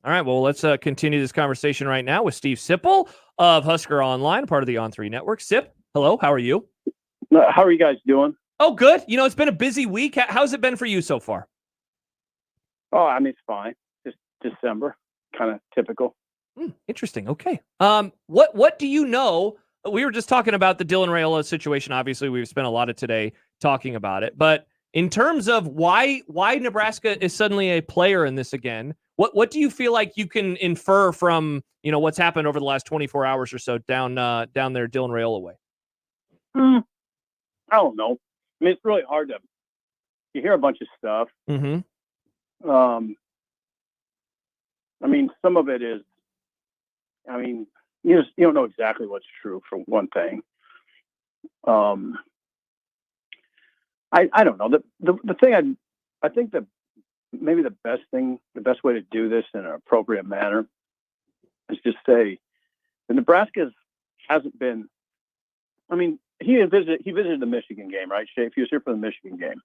All right, well, let's continue this conversation right now with Steve Sipple of Husker Online, part of the On3 Network. Sip, hello, how are you? How are you guys doing? Oh, good. It's been a busy week. How's it been for you so far? Oh, I mean, it's fine. Just December, kind of typical. Interesting. Okay. What do you know? We were just talking about the Dylan Raiola situation. Obviously, we've spent a lot of today talking about it. But in terms of why Nebraska is suddenly a player in this again, what do you feel like you can infer from what's happened over the last 24 hours or so down there Dylan Raiola way? I don't know. I mean, it's really hard to. You hear a bunch of stuff. Mm-hmm. I mean, some of it is. I mean, you don't know exactly what's true for one thing. I don't know. The thing I think that maybe the best way to do this in an appropriate manner is just say the Nebraska hasn't been. I mean, he visited the Michigan game, right, Shafe? He was here for the Michigan game.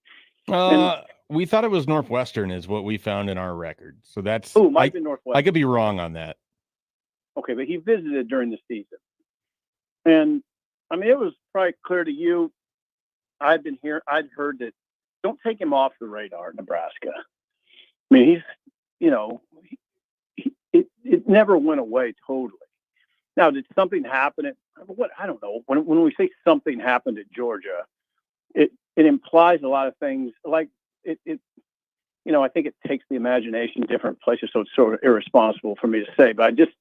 We thought it was Northwestern, is what we found in our record. So that's might have been Northwestern. I could be wrong on that. Okay, but he visited during the season, and I mean, it was probably clear to you. I'd heard that don't take him off the radar, Nebraska. I mean, it never went away totally. Now, did something happen at what? I don't know. When we say something happened at Georgia, it implies a lot of things. Like it I think it takes the imagination different places. So it's sort of irresponsible for me to say, but I just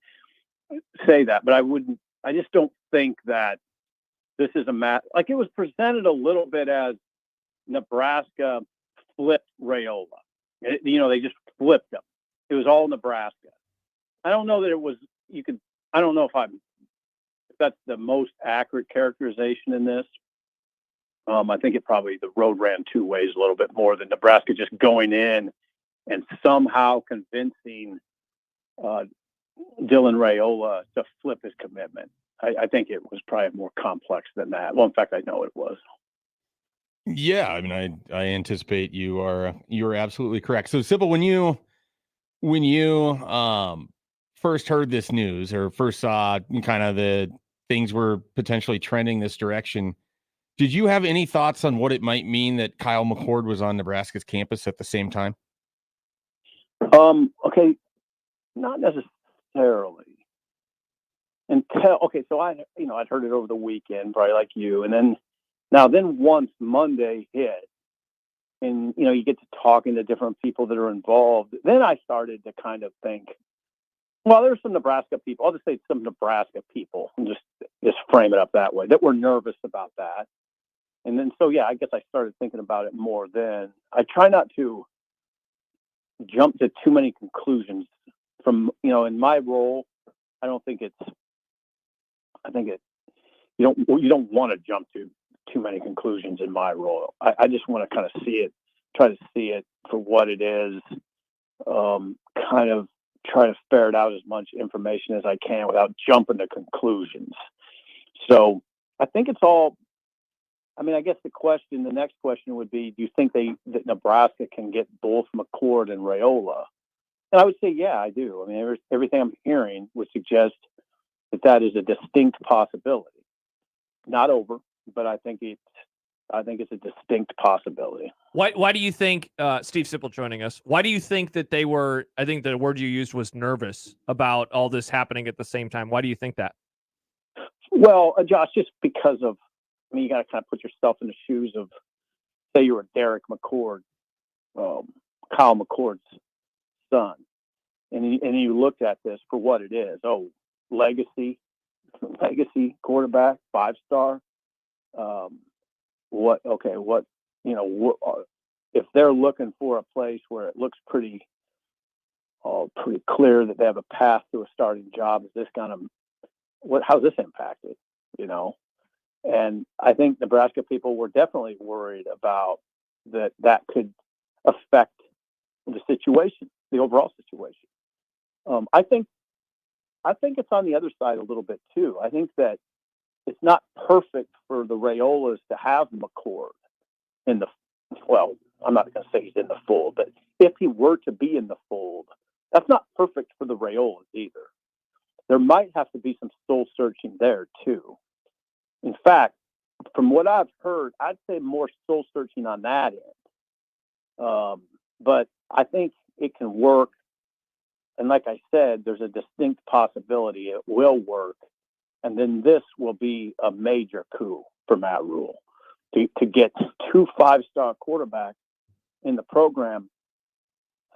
say that. But I just don't think that this is like it was presented a little bit as Nebraska flipped Raiola. They just flipped him. It was all Nebraska. I don't know that it was. I don't know if that's the most accurate characterization in this. I think the road ran two ways a little bit more than Nebraska just going in and somehow convincing Dylan Raiola to flip his commitment. I think it was probably more complex than that. Well, in fact, I know it was. Yeah, I mean, I anticipate you are absolutely correct. So, Sipple, when you first heard this news or first saw kind of the things were potentially trending this direction, did you have any thoughts on what it might mean that Kyle McCord was on Nebraska's campus at the same time? Okay, not necessarily. So I'd heard it over the weekend, probably like you, and then once Monday hit, and you get to talking to different people that are involved, then I started to kind of think, well, there's some Nebraska people. I'll just say some Nebraska people, and just frame it up that way, that were nervous about that. And then, so yeah, I guess I started thinking about it more then. I try not to jump to too many conclusions from, in my role. I think you don't want to jump to too many conclusions in my role. I just want to kind of try to see it for what it is, kind of try to ferret out as much information as I can without jumping to conclusions. So I think it's all. I mean, I guess the next question would be, do you think that Nebraska can get both McCord and Raiola? And I would say, yeah, I do. I mean, everything I'm hearing would suggest that is a distinct possibility. Not over, but I think it's a distinct possibility. Why do you think, Steve Sipple joining us, why do you think that they were, I think the word you used was nervous about all this happening at the same time? Why do you think that? Well, Josh, just because of, I mean, you got to kind of put yourself in the shoes of, say you were Derek McCord, Kyle McCord's son, and you looked at this for what it is. Oh, legacy quarterback, 5-star. If they're looking for a place where it looks pretty clear that they have a path to a starting job, is this how's this impacted? And I think Nebraska people were definitely worried about that could affect the situation, the overall situation. I think it's on the other side a little bit too. I think that it's not perfect for the Raiolas to have McCord I'm not going to say he's in the fold, but if he were to be in the fold, That's not perfect for the Raiolas either. There might have to be some soul searching there too. In fact, from what I've heard, I'd say more soul searching on that end. But I think it can work. And like I said, there's a distinct possibility it will work. And then this will be a major coup for Matt Rhule to get 2 5-star quarterbacks in the program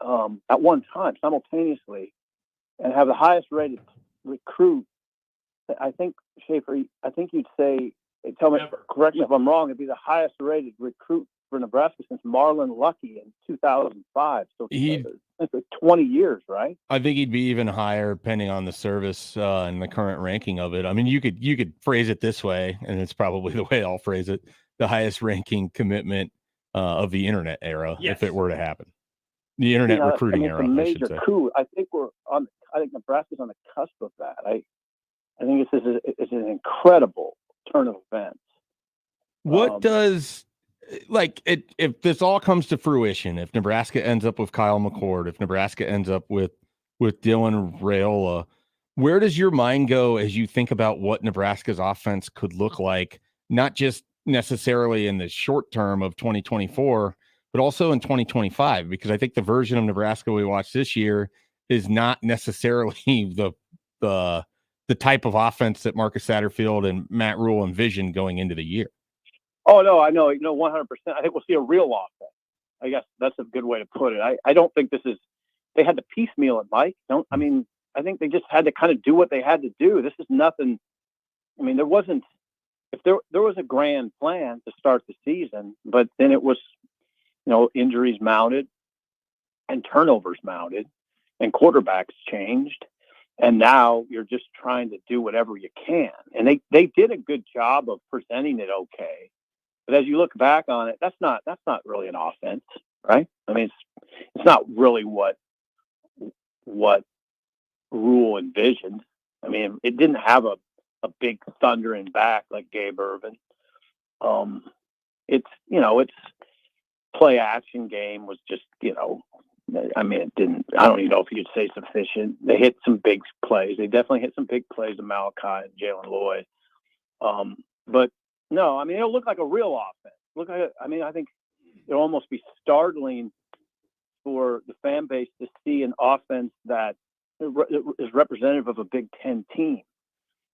at one time, simultaneously, and have the highest rated recruit. I think, Schaefer, I think you'd say, tell me, correct me if I'm wrong, it'd be the highest rated recruit for Nebraska since Marlon Lucky in 2005. So it's like 20 years, right? I think he'd be even higher depending on the service and the current ranking of it. I mean, you could phrase it this way, and it's probably the way I'll phrase it: the highest ranking commitment of the internet era, if it were to happen. The internet recruiting era, it's a major I should say. coup. I think I think Nebraska's on the cusp of that. I think it's an incredible turn of events. What does if this all comes to fruition, if Nebraska ends up with Kyle McCord, if Nebraska ends up with Dylan Raiola, where does your mind go as you think about what Nebraska's offense could look like, not just necessarily in the short term of 2024, but also in 2025? Because I think the version of Nebraska we watched this year is not necessarily the type of offense that Marcus Satterfield and Matt Rhule envisioned going into the year. Oh, no, I know, 100%. I think we'll see a real offense. I guess that's a good way to put it. I don't think they had to piecemeal it, Mike. I think they just had to kind of do what they had to do. This is nothing. I mean, there wasn't, if there was a grand plan to start the season, but then it was, injuries mounted and turnovers mounted and quarterbacks changed. And now you're just trying to do whatever you can. And they did a good job of presenting it okay. But as you look back on it, that's not really an offense, right? I mean, it's not really what Rhule envisioned. I mean, it didn't have a big thundering back like Gabe Ervin. It's play action game was just, I mean, it didn't, I don't even know if you'd say sufficient. They hit some big plays. They definitely hit some big plays to Malachi and Jalen Lloyd. But no, I mean, it'll look like a real offense. I think it'll almost be startling for the fan base to see an offense that is representative of a Big Ten team.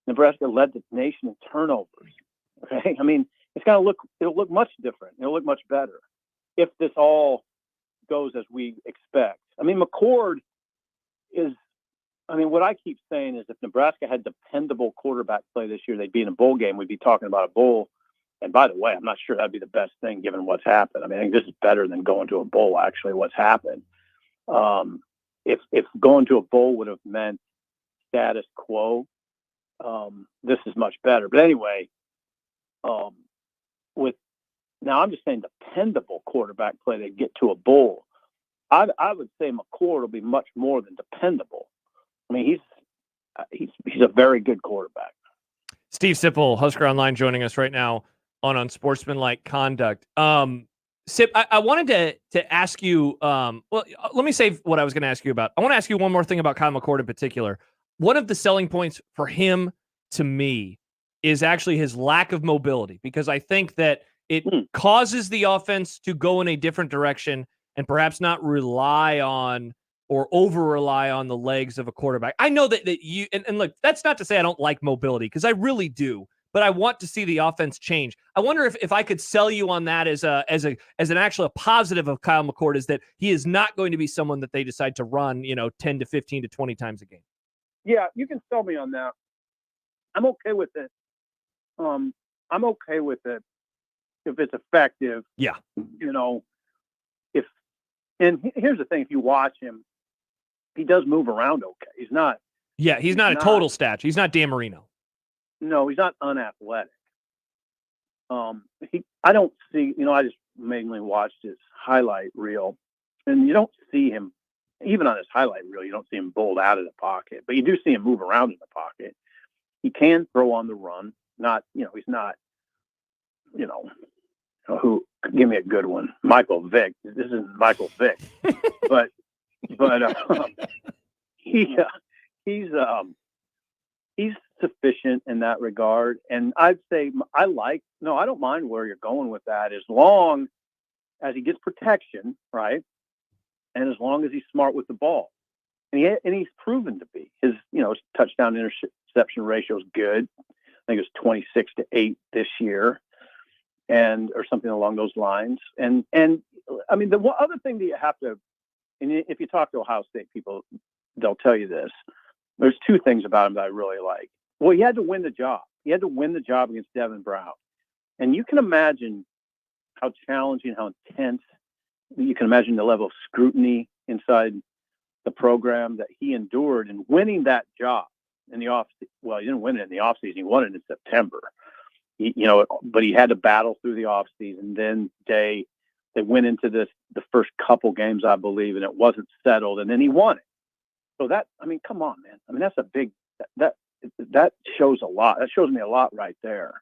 Nebraska led the nation in turnovers. Okay. I mean, it'll look much different. It'll look much better if this all goes as we expect. I mean, McCord what I keep saying is if Nebraska had dependable quarterback play this year, they'd be in a bowl game. We'd be talking about a bowl. And by the way, I'm not sure that'd be the best thing given what's happened. I mean, I think this is better than going to a bowl, actually, what's happened. If going to a bowl would have meant status quo, this is much better. But anyway, now I'm just saying dependable quarterback play to get to a bowl. I would say McCord will be much more than dependable. I mean, he's a very good quarterback. Steve Sipple, Husker Online, joining us right now on Unsportsmanlike Conduct. Sip, I wanted to ask you, let me say what I was going to ask you about. I want to ask you one more thing about Kyle McCord in particular. One of the selling points for him, to me, is actually his lack of mobility, because I think that it causes the offense to go in a different direction and perhaps not rely on or over-rely on the legs of a quarterback. I know that you, and look, that's not to say I don't like mobility, because I really do, but I want to see the offense change. I wonder if I could sell you on that as an actual positive of Kyle McCord, is that he is not going to be someone that they decide to run, 10 to 15 to 20 times a game. Yeah, you can sell me on that. I'm okay with it. I'm okay with it if it's effective. Yeah. And here's the thing, if you watch him, he does move around okay. He's not a total statue. He's not Dan Marino. No, he's not unathletic. I don't see, I just mainly watched his highlight reel, and you don't see him, even on his highlight reel, you don't see him bowled out of the pocket, but you do see him move around in the pocket. He can throw on the run. He's not, who, give me a good one. Michael Vick. This isn't Michael Vick, but but he he's sufficient in that regard. And I'd say I don't mind where you're going with that as long as he gets protection, right? And as long as he's smart with the ball. And he's proven to be. His touchdown interception ratio is good. I think it's 26-8 this year, or something along those lines. And I mean, the one other thing that you have to, and if you talk to Ohio State people, they'll tell you this. There's two things about him that I really like. Well, he had to win the job. He had to win the job against Devin Brown. And you can imagine how challenging, how intense, you can imagine the level of scrutiny inside the program that he endured in winning that job in the off. Well, he didn't win it in the offseason. He won it in September. But he had to battle through the offseason. Then they went into the first couple games, I believe, and it wasn't settled. And then he won it. So that, I mean, come on, man. I mean, that's a big, that shows a lot. That shows me a lot right there.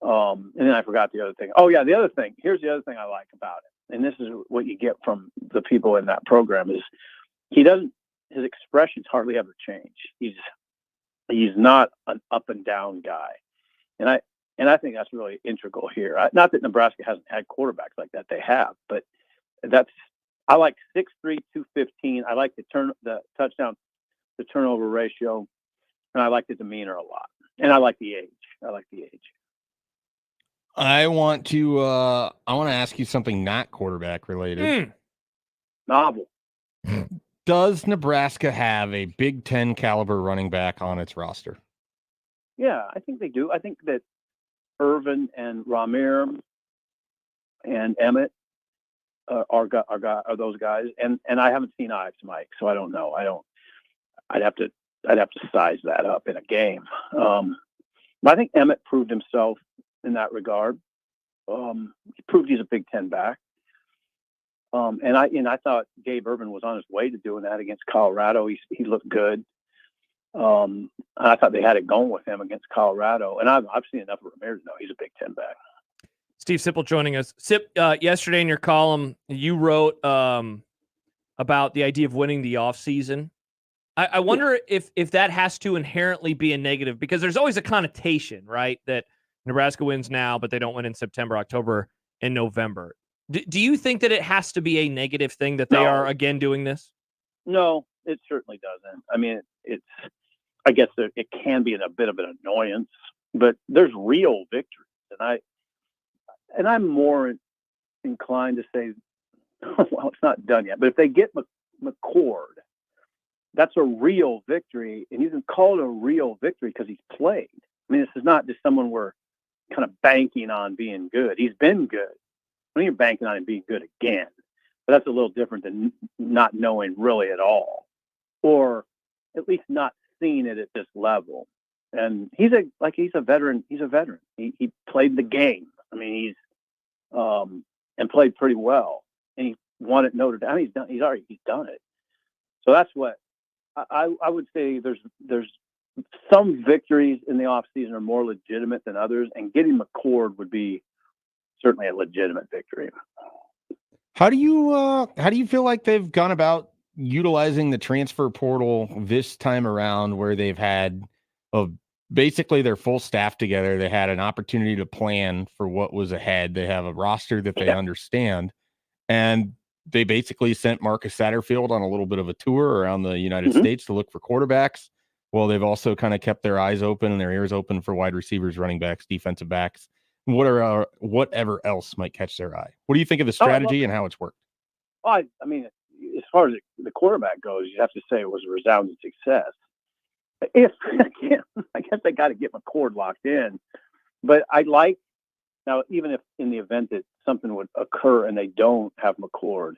And then I forgot the other thing. Oh yeah. The other thing, here's the other thing I like about it. And this is what you get from the people in that program is his expressions hardly ever change. He's not an up and down guy. And I think that's really integral here. Not that Nebraska hasn't had quarterbacks like that. They have, but I like 6'3", 215. I like the touchdown to turnover ratio, and I like the demeanor a lot. And I like the age. I want to ask you something not quarterback related. Novel. Does Nebraska have a Big Ten caliber running back on its roster? Yeah, I think they do. I think that Irvin and Ramir and Emmett are those guys. And I haven't seen Ives, Mike, so I don't know. I'd have to size that up in a game. But I think Emmett proved himself in that regard. He proved he's a Big Ten back. And I thought Gabe Irvin was on his way to doing that against Colorado. He looked good. I thought they had it going with him against Colorado. And I've seen enough of Ramirez to know he's a Big Ten back. Steve Sipple joining us. Sip, yesterday in your column, you wrote about the idea of winning the offseason. I wonder if that has to inherently be a negative, because there's always a connotation, right, that Nebraska wins now, but they don't win in September, October, and November. Do you think that it has to be a negative thing that they are, again, doing this? No, it certainly doesn't. I mean, I guess it can be a bit of an annoyance, but there's real victories. And I'm more inclined to say, well, it's not done yet, but if they get McCord, that's a real victory, and you can call it a real victory because he's played. I mean, this is not just someone we're kind of banking on being good. He's been good. I mean, you're banking on him being good again, but that's a little different than not knowing really at all, or at least not seeing it at this level. And he's a veteran. He's a veteran. He played the game. I mean, and played pretty well, and he won at Notre Dame. He's done it. So that's what I would say. There's some victories in the offseason are more legitimate than others, and getting McCord would be certainly a legitimate victory. How do you feel like they've gone about utilizing the transfer portal this time around, where they've had basically their full staff together? They had an opportunity to plan for what was ahead. They have a roster that they understand, and they basically sent Marcus Satterfield on a little bit of a tour around the United States to look for quarterbacks. Well, they've also kind of kept their eyes open and their ears open for wide receivers, running backs, defensive backs, whatever else might catch their eye. What do you think of the strategy and how it's worked? I mean, as far as the quarterback goes, you have to say it was a resounding success. I guess they got to get McCord locked in, but now, even if in the event that something would occur and they don't have McCord,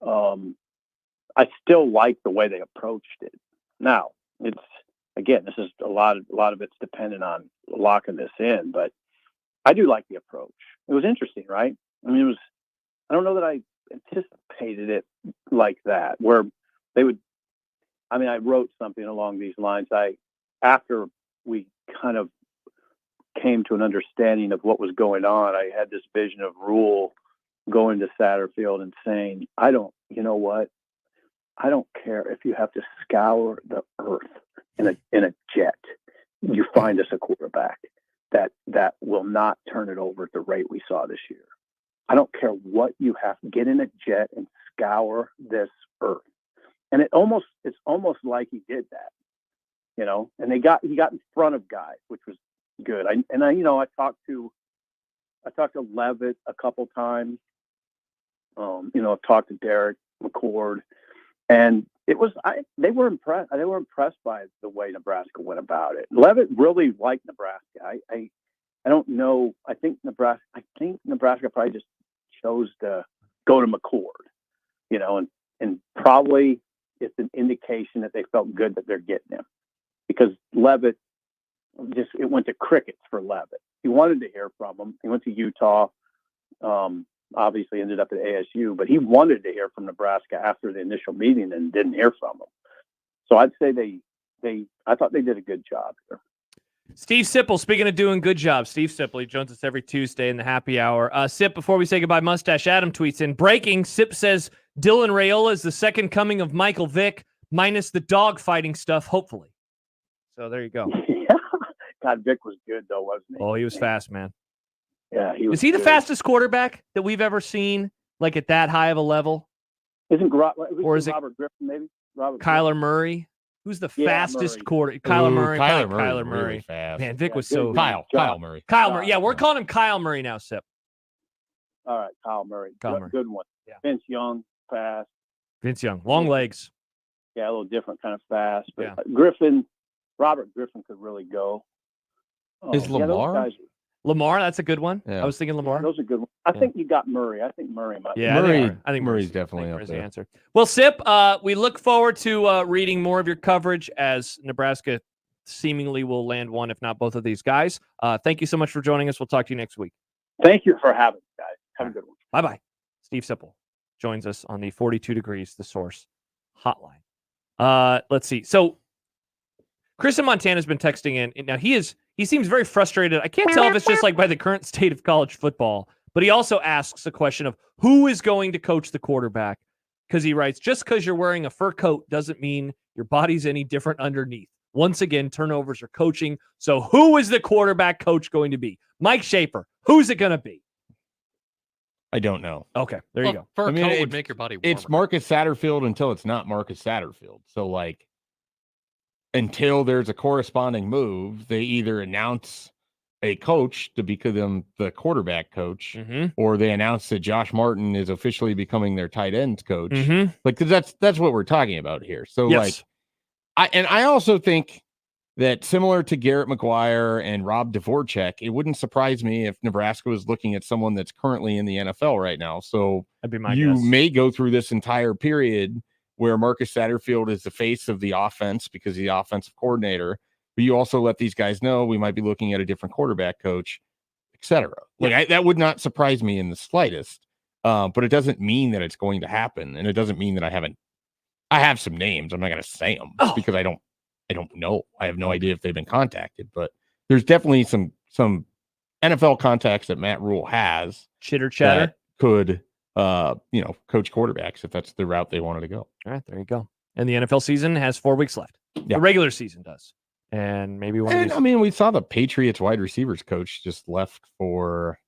I still like the way they approached it. Now, this is a lot of it's dependent on locking this in, but I do like the approach. It was interesting, right? I mean, I don't know that I anticipated it like that, where they would. I mean, I wrote something along these lines. After we kind of came to an understanding of what was going on, I had this vision of Rhule going to Satterfield and saying, you know what? I don't care if you have to scour the earth in a jet. You find us a quarterback that will not turn it over at the rate we saw this year. I don't care what you have. Get in a jet and scour this earth. And it's almost like he did that, And he got in front of guys, which was good. I talked to Levitt a couple times. I've talked to Derek McCord, and they were impressed. They were impressed by the way Nebraska went about it. Levitt really liked Nebraska. I don't know. I think Nebraska probably just chose to go to McCord, and probably it's an indication that they felt good that they're getting him, because Levitt it went to crickets for Levitt. He wanted to hear from him. He went to Utah. Obviously ended up at ASU, but he wanted to hear from Nebraska after the initial meeting and didn't hear from them. So I'd say I thought they did a good job here. Steve Sipple, speaking of doing good jobs, Steve Sipple, he joins us every Tuesday in the happy hour. Sip, before we say goodbye, Mustache Adam tweets in, breaking, Sip says Dylan Raiola is the second coming of Michael Vick, minus the dog fighting stuff, hopefully. So there you go. Yeah. God, Vick was good, though, wasn't he? Oh, he was fast, man. Yeah, he was. Is he the good. fastest quarterback that we've ever seen, like at that high of a level? Is it Robert Griffin, maybe? Kyler Murray? Who's the fastest quarter? Kyler Murray. Kyler Murray. Really fast. Man, Vic was so Kyle Murray. Kyle Murray. Yeah, we're calling him Kyle Murray now, Sip. All right, Kyle Murray. Murray. Good one. Yeah. Vince Young, fast. Vince Young, long legs. Yeah, a little different kind of fast. But Yeah. Robert Griffin could really go. Is Lamar? Lamar, that's a good one. Yeah. I was thinking Lamar. Yeah, those are good ones. I think you got Murray. I think Murray might. Yeah, I think Murray's definitely up the there. answer. Well, Sip, we look forward to reading more of your coverage as Nebraska seemingly will land one, if not both of these guys. Thank you so much for joining us. We'll talk to you next week. Thank you for having me, guys. Have a good one. Bye-bye. Steve Sipple joins us on the 42 Degrees, The Source hotline. Let's see. So Chris in Montana has been texting in. Now, he seems very frustrated. I can't tell if it's just like by the current state of college football, but he also asks a question of who is going to coach the quarterback, because he writes, just because you're wearing a fur coat doesn't mean your body's any different underneath. Once again, turnovers are coaching. So who is the quarterback coach going to be? Mike Schaefer. Who's it going to be? I don't know. Okay, there you go. Fur coat would make your body warmer. It's Marcus Satterfield until it's not Marcus Satterfield. So, until there's a corresponding move, they either announce a coach to become the quarterback coach, or they announce that Josh Martin is officially becoming their tight ends coach. That's what we're talking about here. So, yes. I also think that similar to Garrett McGuire and Rob Dvorak, it wouldn't surprise me if Nebraska was looking at someone that's currently in the NFL right now. So that'd be my you guess. may go through this entire period where Marcus Satterfield is the face of the offense because he's the offensive coordinator, but you also let these guys know we might be looking at a different quarterback coach, etc. That would not surprise me in the slightest, but it doesn't mean that it's going to happen, and it doesn't mean that I have some names. I'm not going to say them because I don't know. I have no idea if they've been contacted, but there's definitely some NFL contacts that Matt Rhule has. Chitter chatter could coach quarterbacks if that's the route they wanted to go. All right, there you go. And the NFL season has 4 weeks left. The regular season does. And maybe one of these. I mean, we saw the Patriots wide receivers coach just left for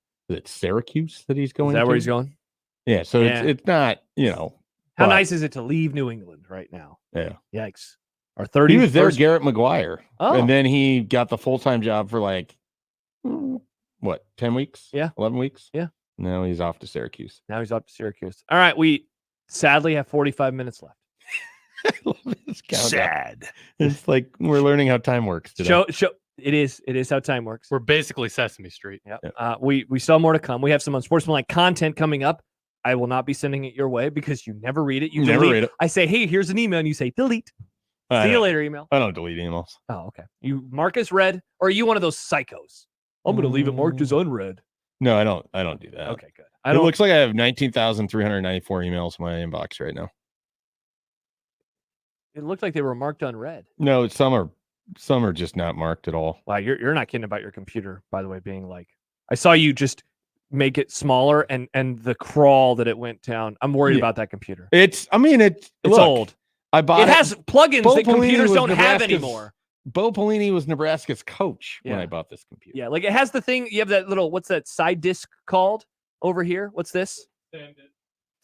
Syracuse that he's going to. Is that where he's going? Yeah, so it's not, How nice is it to leave New England right now? Yeah. Yikes. Our 30 He was there, Garrett McGuire. Oh. And then he got the full-time job for 10 weeks? Yeah. 11 weeks? Yeah. Now he's off to Syracuse. All right, we sadly have 45 minutes left. I love this countdown. Sad. It's like we're learning how time works today. It is how time works. We're basically Sesame Street. Yep. We still have more to come. We have some Unsportsmanlike content coming up. I will not be sending it your way because you never read it. You never read it. I say, hey, here's an email, and you say, delete. See you later, email. I don't delete emails. Oh, okay. You mark as read, or are you one of those psychos? I'm going to leave it marked as unread. No, I don't do that. Okay, good. It looks like I have 19,394 emails in my inbox right now. It looked like they were marked unread. No, some are just not marked at all. Wow, you're not kidding about your computer, by the way, being like, I saw you just make it smaller and the crawl that it went down. I'm worried about that computer. It's old. I bought It has plugins Bo that Pelini computers was don't have Nebraska's- anymore. Bo Pelini was Nebraska's coach when Yeah. I bought this computer. Yeah, like it has the thing. You have that little, what's that side disc called over here? What's this?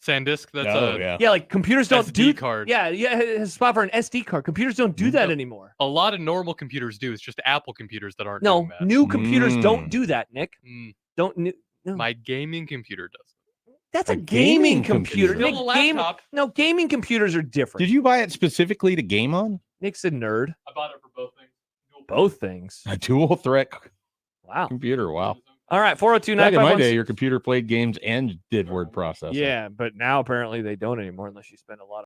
SanDisk. That's yeah. Yeah, like computers don't SD do card. Yeah, it has a spot for an SD card. Computers don't do that anymore. A lot of normal computers do. It's just Apple computers that aren't No, doing that. new computers don't do that, Nick. Don't. No. My gaming computer does. That's A a gaming gaming computer. computer. Nick, Still a laptop. No, gaming computers are different. Did you buy it specifically to game on? Nick's a nerd. I bought it for both things. Both things. A dual threat Wow. computer. Wow. All right, 402 Back in my 951. day, your computer played games and did word processing. Yeah, but now apparently they don't anymore unless you spend a lot of